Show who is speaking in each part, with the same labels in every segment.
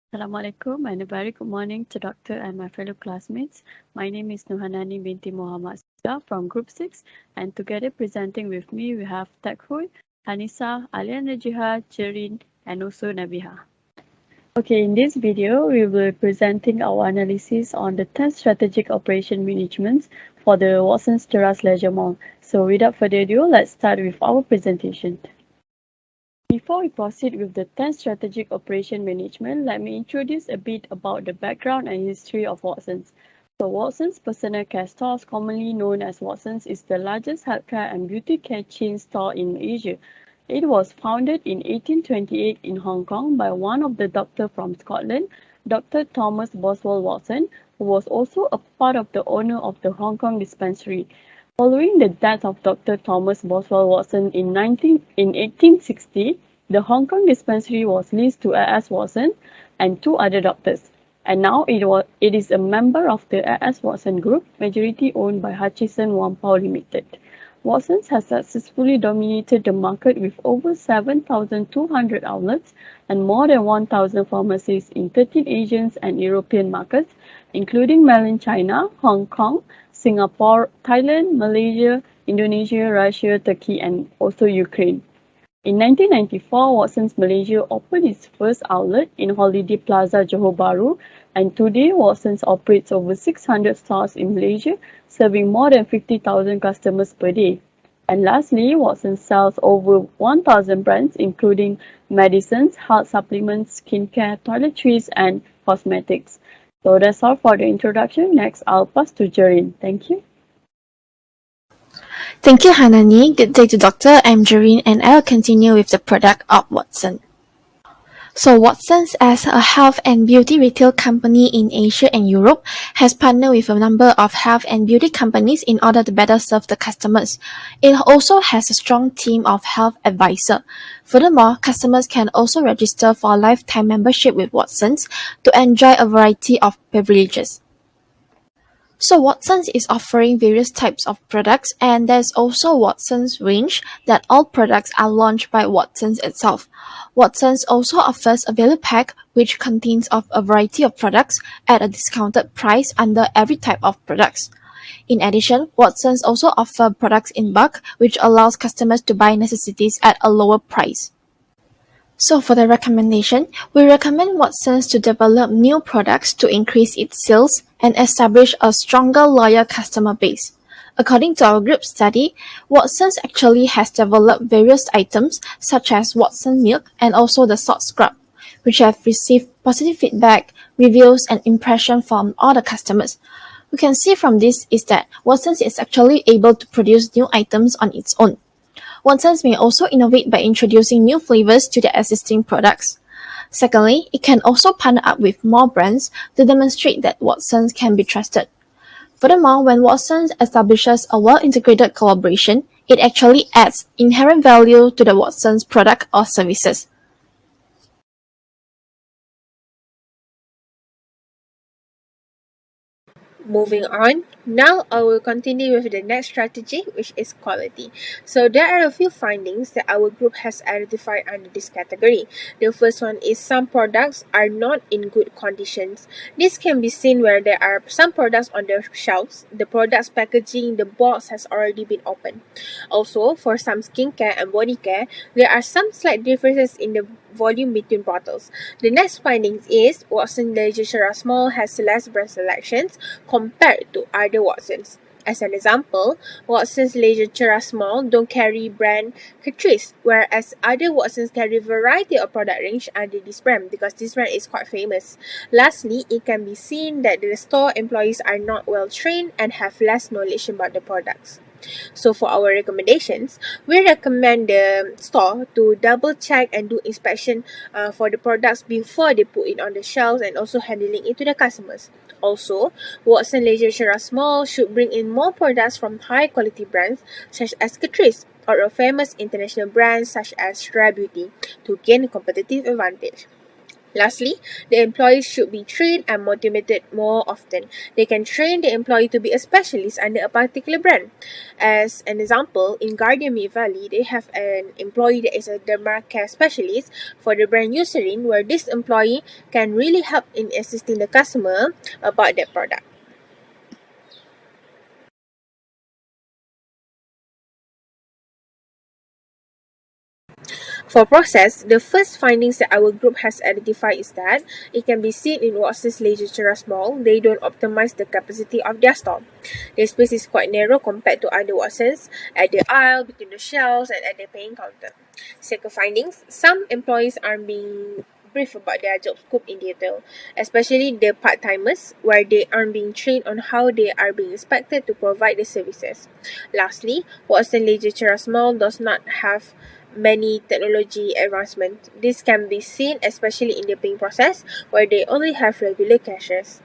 Speaker 1: Assalamualaikum and a very good morning to Doctor and my fellow classmates. My name is Nuhanani binti Muhammad Sudha from Group 6 and together presenting with me we have Takhoy, Hanisa, Alian Rajiha, Jerin and also Nabiha. Okay, in this video we will be presenting our analysis on the 10 strategic operation managements for the Watson's Terrace Leisure Mall. So without further ado, let's start with our presentation. Before we proceed with the 10 strategic operation management, let me introduce a bit about the background and history of Watsons. So Watsons Personal Care Stores, commonly known as Watsons, is the largest healthcare and beauty care chain store in Asia. It was founded in 1828 in Hong Kong by one of the doctors from Scotland, Dr. Thomas Boswell Watson, who was also a part of the owner of the Hong Kong dispensary. Following the death of Doctor Thomas Boswell Watson in 1860, the Hong Kong dispensary was leased to A.S. Watson and two other doctors, and now it is a member of the A.S. Watson Group, majority owned by Hutchison Whampoa Limited. Watsons has successfully dominated the market with over 7,200 outlets and more than 1,000 pharmacies in 13 Asian and European markets, including mainland China, Hong Kong, Singapore, Thailand, Malaysia, Indonesia, Russia, Turkey, and also Ukraine. In 1994, Watsons Malaysia opened its first outlet in Holiday Plaza, Johor Bahru, and today Watsons operates over 600 stores in Malaysia, serving more than 50,000 customers per day. And lastly, Watsons sells over 1,000 brands, including medicines, health supplements, skincare, toiletries, and cosmetics. So that's all for the introduction. Next, I'll pass to Jerin. Thank you.
Speaker 2: Thank you, Hanani. Good day to Doctor. I'm Jareen and I'll continue with the product of Watson. So Watsons, as a health and beauty retail company in Asia and Europe, has partnered with a number of health and beauty companies in order to better serve the customers. It also has a strong team of health advisors. Furthermore, customers can also register for a lifetime membership with Watsons to enjoy a variety of privileges. So Watsons is offering various types of products, and there's also Watsons range that all products are launched by Watsons itself. Watsons also offers a value pack which contains of a variety of products at a discounted price under every type of products. In addition, Watsons also offer products in bulk which allows customers to buy necessities at a lower price. So for the recommendation, we recommend Watsons to develop new products to increase its sales and establish a stronger loyal customer base. According to our group study, Watsons actually has developed various items such as Watson Milk and also the Salt Scrub, which have received positive feedback, reviews and impression from all the customers. We can see from this is that Watsons is actually able to produce new items on its own. Watsons may also innovate by introducing new flavors to their existing products. Secondly, it can also partner up with more brands to demonstrate that Watsons can be trusted. Furthermore, when Watsons establishes a well-integrated collaboration, it actually adds inherent value to the Watsons product or services.
Speaker 3: Moving on, now I will continue with the next strategy, which is quality. So there are a few findings that our group has identified under this category. The first one is some products are not in good conditions. This can be seen where there are some products on the shelves, the product's packaging, the box has already been opened. Also, for some skincare and body care, there are some slight differences in the volume between bottles. The next findings is Watson Leisure Cheras Mall has less brand selections compared to other Watsons. As an example, Watson's Leisure Cheras Mall don't carry brand Catrice, whereas other Watsons carry variety of product range under this brand because this brand is quite famous. Lastly, it can be seen that the store employees are not well trained and have less knowledge about the products. So for our recommendations, we recommend the store to double check and do inspection for the products before they put it on the shelves and also handling it to the customers. Also, Watson Leisure Cheras Mall should bring in more products from high quality brands such as Catrice or a famous international brand such as Rare Beauty to gain a competitive advantage. Lastly, the employees should be trained and motivated more often. They can train the employee to be a specialist under a particular brand. As an example, in Guardian Mid Valley, they have an employee that is a dermacare specialist for the brand Eucerin, where this employee can really help in assisting the customer about that product. For process, the first findings that our group has identified is that it can be seen in Watson's Leisure Cheras Mall, they don't optimize the capacity of their store. Their space is quite narrow compared to other Watsons, at the aisle, between the shelves, and at the paying counter. Second findings, some employees are being brief about their job scope in detail, especially the part-timers, where they aren't being trained on how they are being expected to provide the services. Lastly, Watson Leisure Cheras Mall does not have many technology advancements. This can be seen especially in the paying process, where they only have regular cashiers.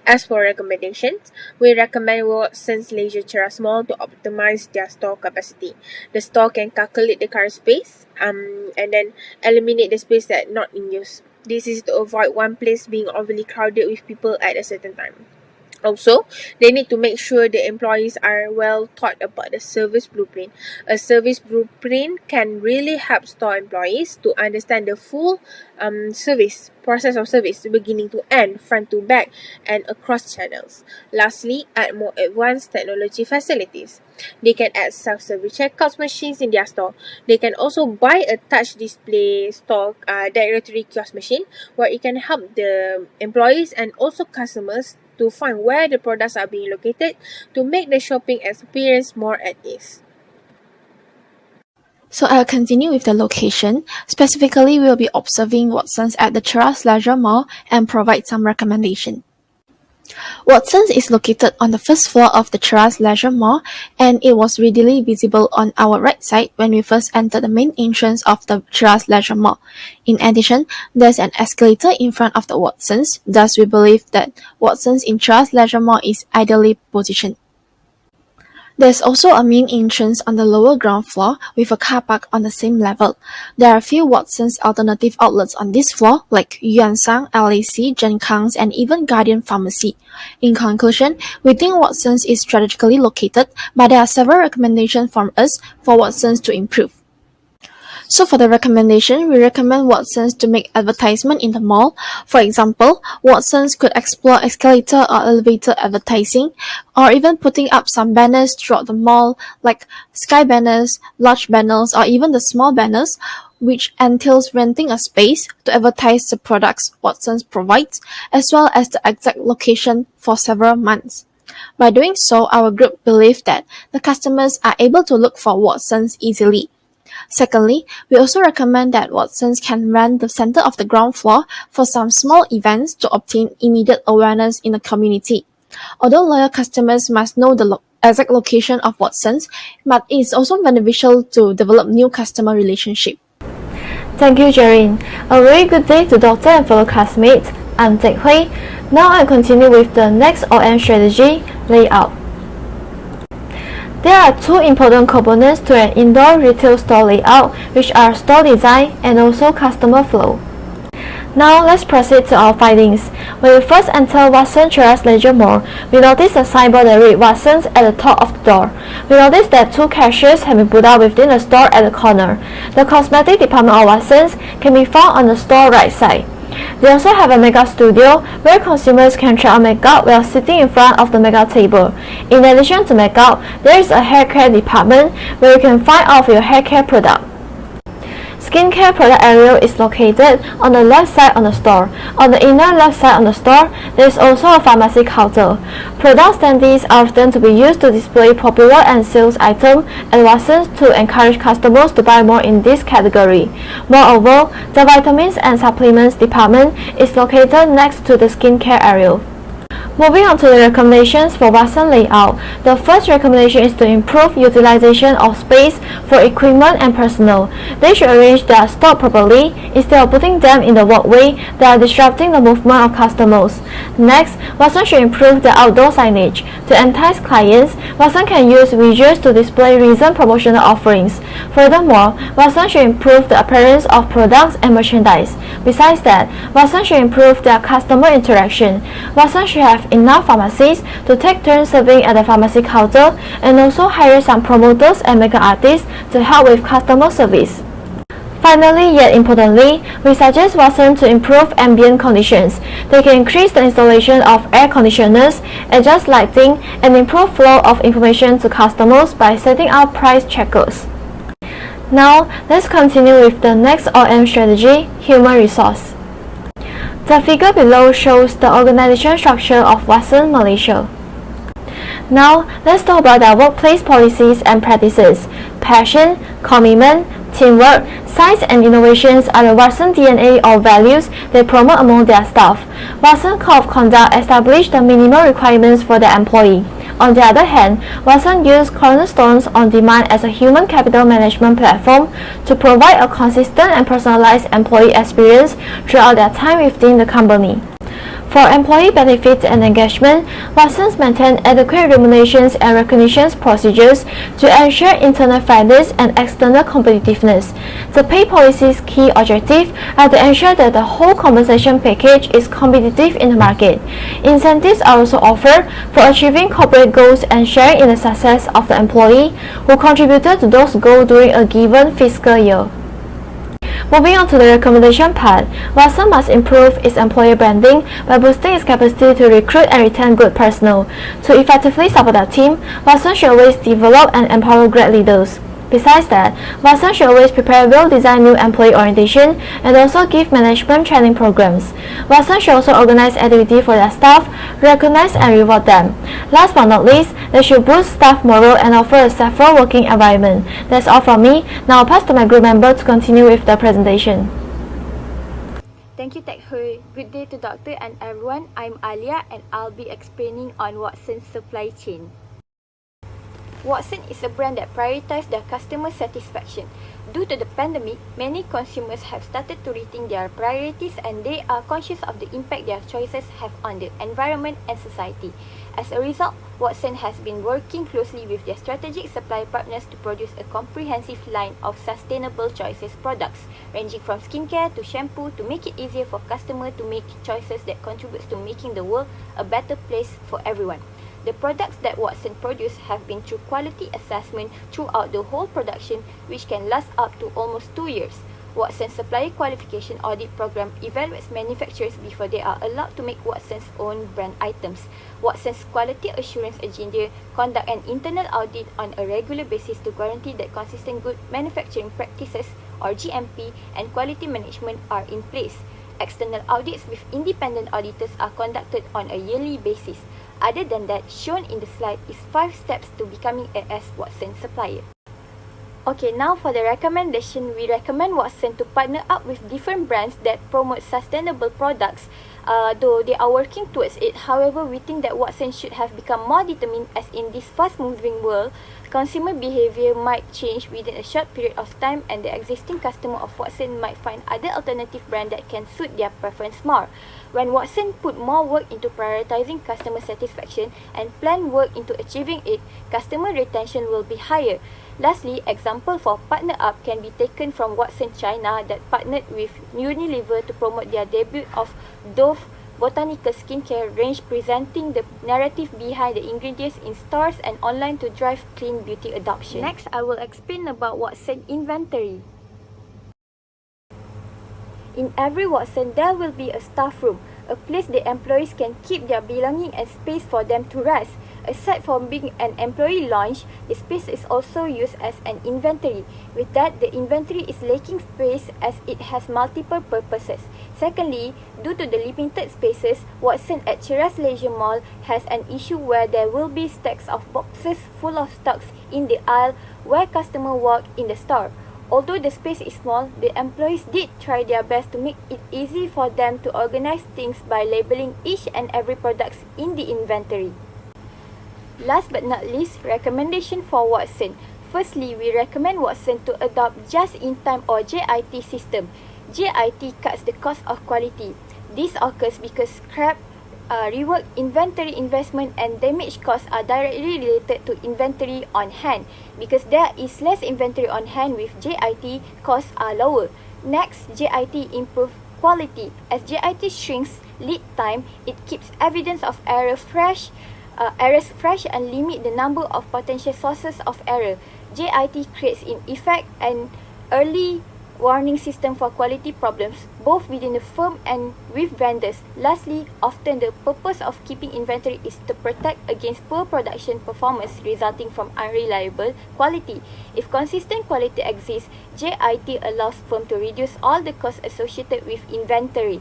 Speaker 3: As for recommendations, we recommend Watson's Leisure Cheras Mall to optimize their store capacity. The store can calculate the current space and then eliminate the space that not in use. This is to avoid one place being overly crowded with people at a certain time. Also, they need to make sure the employees are well taught about the service blueprint. A service blueprint can really help store employees to understand the full process of service, beginning to end, front to back, and across channels. Lastly, add more advanced technology facilities. They can add self-service checkout machines in their store. They can also buy a touch display store directory kiosk machine, where it can help the employees and also customers to find where the products are being located to make the shopping experience more at ease.
Speaker 2: So I'll continue with the location. Specifically, we'll be observing Watsons at the Cheras Leisure Mall and provide some recommendation. Watsons is located on the first floor of the Cheras Leisure Mall, and it was readily visible on our right side when we first entered the main entrance of the Cheras Leisure Mall. In addition, there's an escalator in front of the Watsons, thus we believe that Watsons in Cheras Leisure Mall is ideally positioned. There's also a main entrance on the lower ground floor with a car park on the same level. There are a few Watsons alternative outlets on this floor like Yuansang, LAC, Jenkins, and even Guardian Pharmacy. In conclusion, we think Watsons is strategically located, but there are several recommendations from us for Watsons to improve. So for the recommendation, we recommend Watsons to make advertisement in the mall. For example, Watsons could explore escalator or elevator advertising, or even putting up some banners throughout the mall, like sky banners, large banners, or even the small banners, which entails renting a space to advertise the products Watsons provides, as well as the exact location for several months. By doing so, our group believes that the customers are able to look for Watsons easily. Secondly, we also recommend that Watsons can rent the center of the ground floor for some small events to obtain immediate awareness in the community. Although loyal customers must know the exact location of Watsons, but it is also beneficial to develop new customer relationships.
Speaker 4: Thank you, Jareen. A very good day to Doctor and fellow classmates. I'm Teck Hui. Now I'll continue with the next OM strategy, layout. There are two important components to an indoor retail store layout, which are store design and also customer flow. Now let's proceed to our findings. When we first enter Watsons Cheras Leisure Mall, we notice a signboard that reads Watsons at the top of the door. We notice that two cashiers have been put out within the store at the corner. The cosmetic department of Watsons can be found on the store right side. They also have a makeup studio where consumers can try on makeup while sitting in front of the makeup table. In addition to makeup, there is a hair care department where you can find all of your hair care product. Skincare product area is located on the left side of the store. On the inner left side of the store, there is also a pharmacy counter. Product standees are often to be used to display popular and sales items at Watsons to encourage customers to buy more in this category. Moreover, the vitamins and supplements department is located next to the skincare area. Moving on to the recommendations for Watson layout. The first recommendation is to improve utilization of space for equipment and personnel. They should arrange their stock properly instead of putting them in the walkway that are disrupting the movement of customers. Next, Watson should improve the outdoor signage. To entice clients, Watson can use visuals to display recent promotional offerings. Furthermore, Watson should improve the appearance of products and merchandise. Besides that, Watson should improve their customer interaction. Watson should have enough pharmacies to take turns serving at the pharmacy counter and also hire some promoters and makeup artists to help with customer service. Finally, yet importantly, we suggest Watson to improve ambient conditions. They can increase the installation of air conditioners, adjust lighting, and improve flow of information to customers by setting up price checkers. Now, let's continue with the next OM strategy, human resource. The figure below shows the organization structure of Watson Malaysia. Now, let's talk about their workplace policies and practices. Passion, commitment, teamwork, science and innovations are the Watson DNA or values they promote among their staff. Watson Code of Conduct established the minimum requirements for their employee. On the other hand, Watson used Cornerstones on Demand as a human capital management platform to provide a consistent and personalized employee experience throughout their time within the company. For employee benefits and engagement, Watsons maintain adequate remunerations and recognition procedures to ensure internal fairness and external competitiveness. The pay policy's key objectives are to ensure that the whole compensation package is competitive in the market. Incentives are also offered for achieving corporate goals and sharing in the success of the employee who contributed to those goals during a given fiscal year. Moving on to the recommendation part, Watson must improve its employer branding by boosting its capacity to recruit and retain good personnel. To effectively support our team, Watson should always develop and empower great leaders. Besides that, Watson should always prepare well-designed new employee orientation and also give management training programs. Watson should also organize activities for their staff, recognize and reward them. Last but not least, they should boost staff morale and offer a safer working environment. That's all from me. Now I'll pass to my group member to continue with the presentation.
Speaker 5: Thank you, Teck Hui. Good day to Doctor and everyone. I'm Alia and I'll be explaining on Watson's supply chain. Watson is a brand that prioritizes their customer satisfaction. Due to the pandemic, many consumers have started to rethink their priorities and they are conscious of the impact their choices have on the environment and society. As a result, Watson has been working closely with their strategic supply partners to produce a comprehensive line of sustainable choices products, ranging from skincare to shampoo, to make it easier for customers to make choices that contributes to making the world a better place for everyone. The products that Watson produce have been through quality assessment throughout the whole production, which can last up to almost 2 years. Watson's Supplier Qualification Audit Program evaluates manufacturers before they are allowed to make Watson's own brand items. Watson's Quality Assurance Engineer conduct an internal audit on a regular basis to guarantee that consistent good manufacturing practices, or GMP, and quality management are in place. External audits with independent auditors are conducted on a yearly basis. Other than that, shown in the slide is 5 steps to becoming a S. Watson supplier. Okay, now for the recommendation, we recommend Watson to partner up with different brands that promote sustainable products, though they are working towards it. However, we think that Watson should have become more determined, as in this fast-moving world, consumer behavior might change within a short period of time and the existing customer of Watson might find other alternative brands that can suit their preference more. When Watson put more work into prioritizing customer satisfaction and plan work into achieving it, customer retention will be higher. Lastly, example for partner up can be taken from Watson China that partnered with Unilever to promote their debut of Dove Botanical skincare range, presenting the narrative behind the ingredients in stores and online to drive clean beauty adoption. Next, I will explain about Watson inventory. In every Watson, there will be a staff room, a place the employees can keep their belongings and space for them to rest. Aside from being an employee lounge, the space is also used as an inventory. With that, the inventory is lacking space as it has multiple purposes. Secondly, due to the limited spaces, Watson at Cheras Leisure Mall has an issue where there will be stacks of boxes full of stocks in the aisle where customers walk in the store. Although the space is small, the employees did try their best to make it easy for them to organize things by labeling each and every product in the inventory. Last but not least, recommendation for Watson. Firstly, we recommend Watson to adopt just-in-time or JIT system. JIT cuts the cost of quality. This occurs because scrap, rework, inventory investment and damage costs are directly related to inventory on hand. Because there is less inventory on hand with JIT, costs are lower. Next, JIT improves quality. As JIT shrinks lead time, it keeps evidence of errors fresh and limit the number of potential sources of error. JIT creates in effect an early warning system for quality problems, both within the firm and with vendors. Lastly, often the purpose of keeping inventory is to protect against poor production performance resulting from unreliable quality. If consistent quality exists, JIT allows firm to reduce all the costs associated with inventory.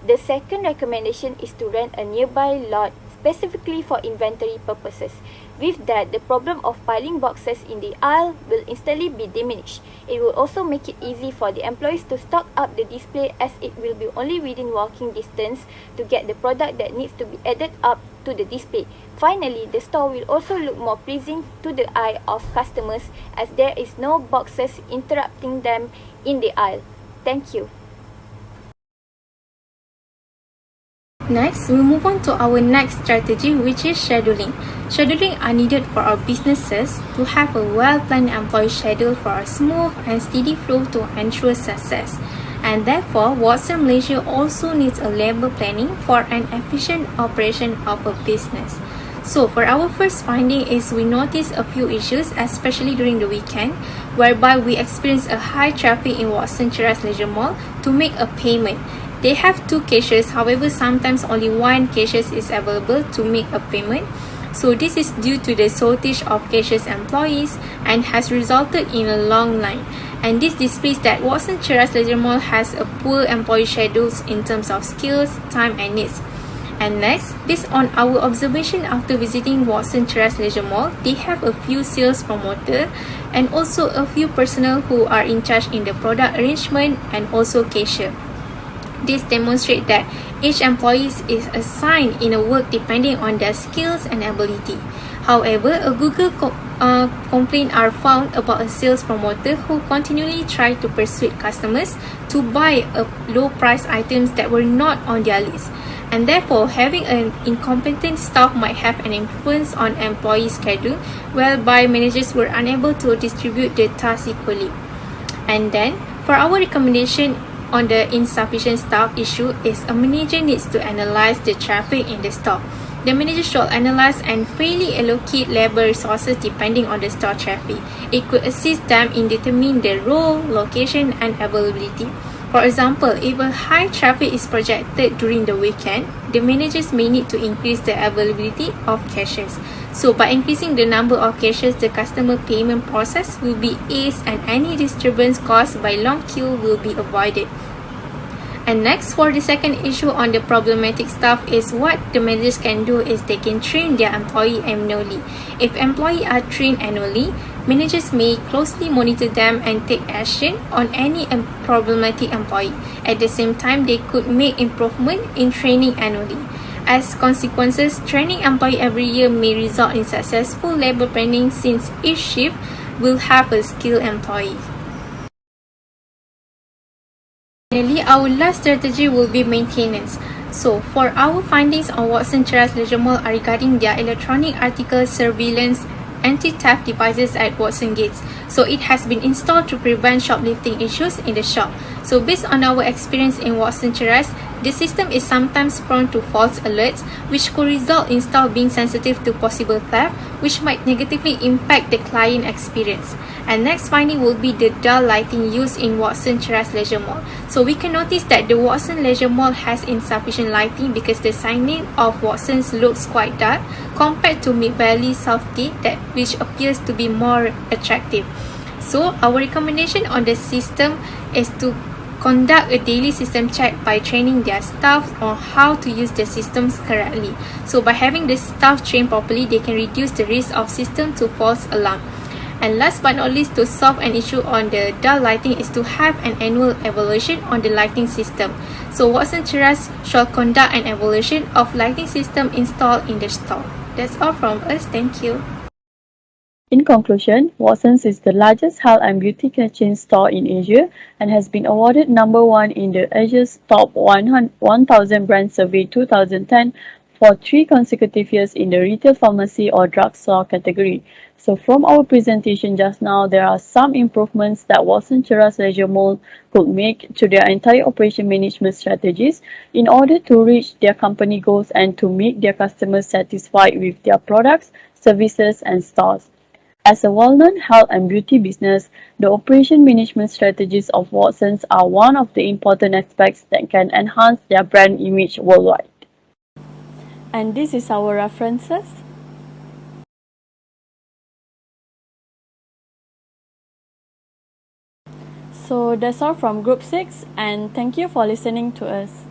Speaker 5: The second recommendation is to rent a nearby lot specifically for inventory purposes. With that, the problem of piling boxes in the aisle will instantly be diminished. It will also make it easy for the employees to stock up the display as it will be only within walking distance to get the product that needs to be added up to the display. Finally, the store will also look more pleasing to the eye of customers as there is no boxes interrupting them in the aisle. Thank you.
Speaker 3: Next, we move on to our next strategy, which is scheduling. Scheduling are needed for our businesses to have a well-planned employee schedule for a smooth and steady flow to ensure success. And therefore, Watson Malaysia also needs a labor planning for an efficient operation of a business. So, for our first finding is we notice a few issues, especially during the weekend, whereby we experience a high traffic in Watson Cheras Leisure Mall to make a payment. They have 2 cashiers, however sometimes only 1 cashier is available to make a payment. So this is due to the shortage of cashiers employees and has resulted in a long line. And this displays that Watson Cheras Leisure Mall has a poor employee schedules in terms of skills, time and needs. And next, based on our observation after visiting Watson Cheras Leisure Mall, they have a few sales promoter and also a few personnel who are in charge in the product arrangement and also cashier. This demonstrates that each employee is assigned in a work depending on their skills and ability. However, a Google complaint are found about a sales promoter who continually tried to persuade customers to buy low price items that were not on their list. And therefore, having an incompetent staff might have an influence on employee schedule, whereby managers were unable to distribute the tasks equally. And then, for our recommendation on the insufficient staff issue is a manager needs to analyze the traffic in the store. The manager should analyze and fairly allocate labor resources depending on the store traffic. It could assist them in determining the role, location and availability. For example, if a high traffic is projected during the weekend, the managers may need to increase the availability of cashiers. So by increasing the number of cashiers, the customer payment process will be eased and any disturbance caused by long queue will be avoided. And next, for the second issue on the problematic staff is what the managers can do is they can train their employee annually. If employees are trained annually, managers may closely monitor them and take action on any problematic employee. At the same time, they could make improvement in training annually. As consequences, training employee every year may result in successful labor planning since each shift will have a skilled employee. Finally, our last strategy will be maintenance. So, for our findings on Watson Cheras Leisure Mall are regarding their electronic article surveillance anti-theft devices at Watson Gates. So, it has been installed to prevent shoplifting issues in the shop. So, based on our experience in Watson Cheras, the system is sometimes prone to false alerts, which could result in staff being sensitive to possible theft, which might negatively impact the client experience. And next finding will be the dull lighting used in Watson Cheras Leisure Mall. So we can notice that the Watson Leisure Mall has insufficient lighting because the signage of Watson's looks quite dark compared to Mid Valley Southgate, which appears to be more attractive. So our recommendation on the system is to conduct a daily system check by training their staff on how to use the systems correctly. So by having the staff trained properly, they can reduce the risk of system to false alarm. And last but not least, to solve an issue on the dull lighting is to have an annual evaluation on the lighting system. So Watson Cheras shall conduct an evaluation of lighting system installed in the store. That's all from us. Thank you.
Speaker 1: In conclusion, Watsons is the largest health and beauty care chain store in Asia and has been awarded number 1 in the Asia's Top 1000 Brand Survey 2010 for 3 consecutive years in the retail pharmacy or drugstore category. So from our presentation just now, there are some improvements that Watson Cheras Leisure Mall could make to their entire operation management strategies in order to reach their company goals and to make their customers satisfied with their products, services, and stores. As a well-known health and beauty business, the operation management strategies of Watsons are one of the important aspects that can enhance their brand image worldwide. And this is our references. So that's all from Group 6, and thank you for listening to us.